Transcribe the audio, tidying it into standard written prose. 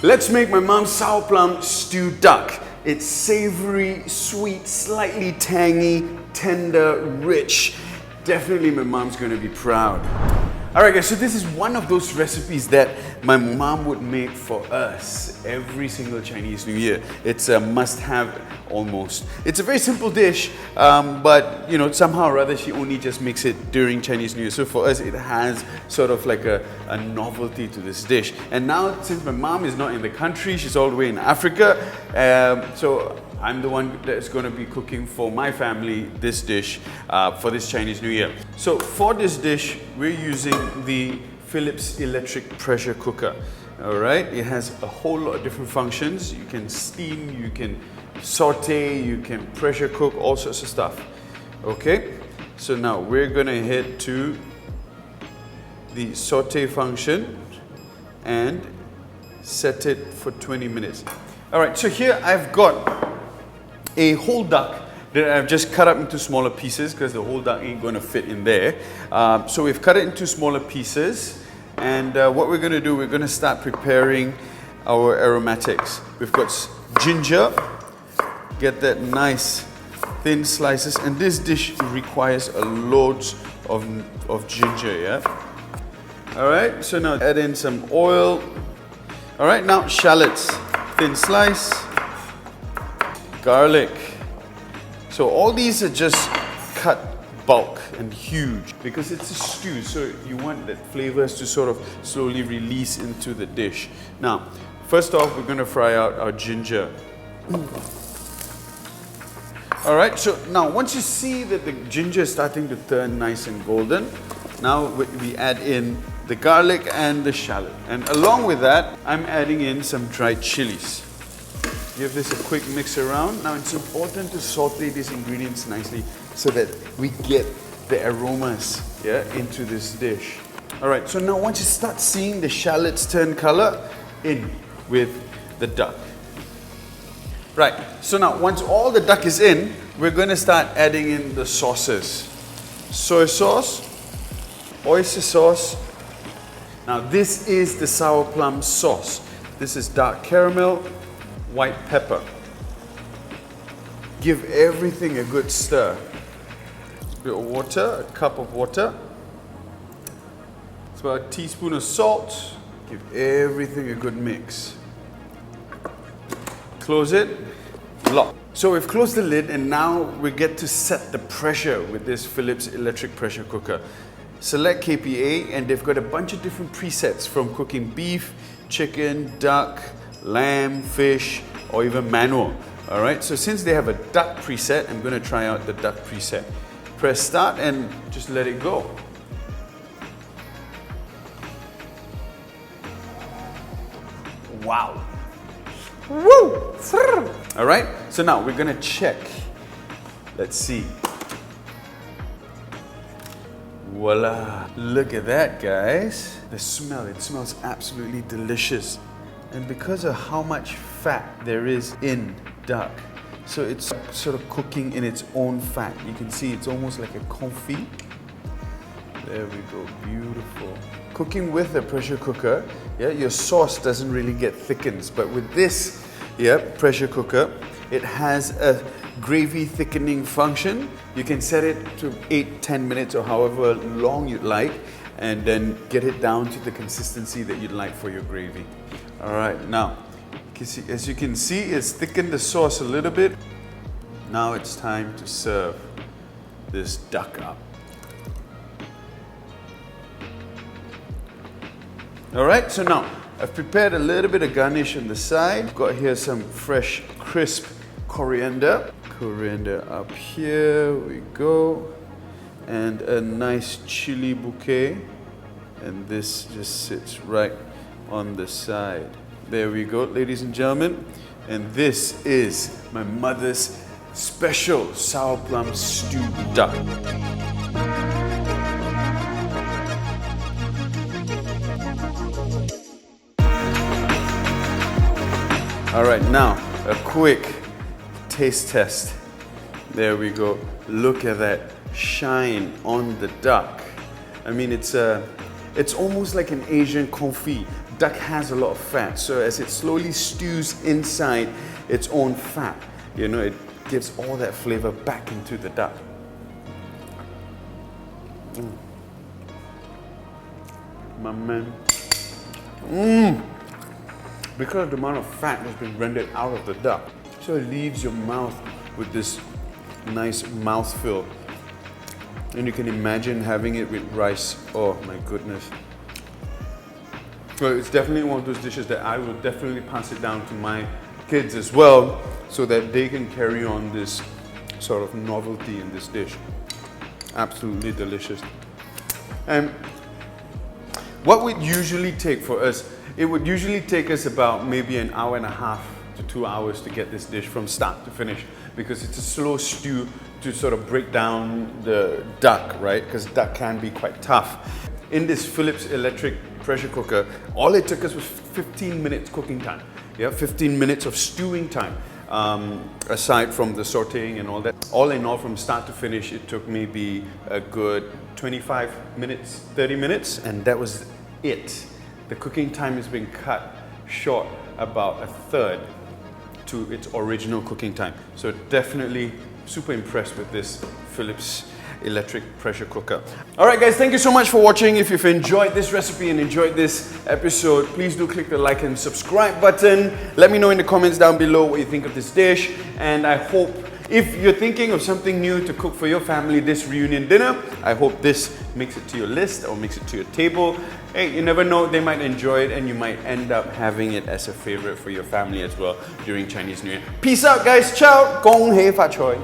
Let's make my mom's sour plum stewed duck. It's savory, sweet, slightly tangy, tender, rich. Definitely my mom's gonna be proud. Alright guys, so this is one of those recipes that my mom would make for us every single Chinese New Year. It's a must-have almost. It's a very simple dish, but you know, somehow or other she only just makes it during Chinese New Year. So for us it has sort of like a novelty to this dish. And now since my mom is not in the country, she's all the way in Africa, so I'm the one that's going to be cooking for my family this dish for this Chinese New Year. So for this dish, we're using the Philips electric pressure cooker. All right, it has a whole lot of different functions. You can steam, you can saute, you can pressure cook, all sorts of stuff. Okay, so now we're going to head to the saute function and set it for 20 minutes. All right, so here I've got a whole duck that I've just cut up into smaller pieces because the whole duck ain't going to fit in there. So we've cut it into smaller pieces, and what we're going to do, we're going to start preparing our aromatics. We've got ginger, get that nice thin slices, and this dish requires a loads of ginger, yeah? All right, so now add in some oil. All right, now shallots, thin slice. Garlic. So all these are just cut bulk and huge because it's a stew, so you want the flavors to sort of slowly release into the dish. Now, first off, we're going to fry out our ginger. All right, so now once you see that the ginger is starting to turn nice and golden, now we add in the garlic and the shallot. And along with that, I'm adding in some dried chilies. Give this a quick mix around. Now it's important to saute these ingredients nicely so that we get the aromas, yeah, into this dish. All right, so now once you start seeing the shallots turn color, in with the duck. Right, so now once all the duck is in, we're going to start adding in the sauces. Soy sauce, oyster sauce. Now this is the sour plum sauce. This is dark caramel, white pepper. Give everything a good stir. A bit of water, a cup of water. It's about a teaspoon of salt. Give everything a good mix. Close it, lock. So we've closed the lid and now we get to set the pressure with this Philips electric pressure cooker. Select KPA and they've got a bunch of different presets from cooking beef, chicken, duck, lamb, fish, or even manual. All right, so since they have a duck preset, I'm going to try out the duck preset. Press start and just let it go. Wow. Woo! All right, so now we're going to check. Let's see. Voila. Look at that, guys. The smell, it smells absolutely delicious. And because of how much fat there is in duck, so it's sort of cooking in its own fat. You can see it's almost like a confit. There we go, beautiful. Cooking with a pressure cooker, yeah, your sauce doesn't really get thickened. But with this, yeah, pressure cooker, it has a gravy thickening function. You can set it to 8-10 minutes or however long you'd like, and then get it down to the consistency that you'd like for your gravy. All right, now, as you can see, it's thickened the sauce a little bit. Now it's time to serve this duck up. All right, so now I've prepared a little bit of garnish on the side. I've got here some fresh, crisp coriander. Coriander up here, we go. And a nice chili bouquet. And this just sits right on the side. There we go, ladies and gentlemen. And this is my mother's special sour plum stewed duck. All right, now a quick taste test. There we go. Look at that shine on the duck. I mean, it's almost like an Asian confit, duck has a lot of fat, so as it slowly stews inside its own fat, you know, it gives all that flavor back into the duck. My man. Because the amount of fat has been rendered out of the duck, so it leaves your mouth with this nice mouthfeel. And you can imagine having it with rice. Oh my goodness. So it's definitely one of those dishes that I will definitely pass it down to my kids as well, so that they can carry on this sort of novelty in this dish. Absolutely delicious. And what would usually take for us, it would usually take us about maybe an hour and a half to 2 hours to get this dish from start to finish, because it's a slow stew to sort of break down the duck, right? Because duck can be quite tough. In this Philips electric pressure cooker, all it took us was 15 minutes cooking time. Yeah, 15 minutes of stewing time, aside from the sauteing and all that. All in all, from start to finish, it took maybe a good 25 minutes, 30 minutes, and that was it. The cooking time has been cut short about a third to its original cooking time. So definitely super impressed with this Philips electric pressure cooker. All right guys, thank you so much for watching. If you've enjoyed this recipe and enjoyed this episode, please do click the like and subscribe button. Let me know in the comments down below what you think of this dish, and I hope if you're thinking of something new to cook for your family this reunion dinner, I hope this makes it to your list or makes it to your table. Hey, you never know, they might enjoy it and you might end up having it as a favorite for your family as well during Chinese New Year. Peace out guys, ciao, gong hei fa choi.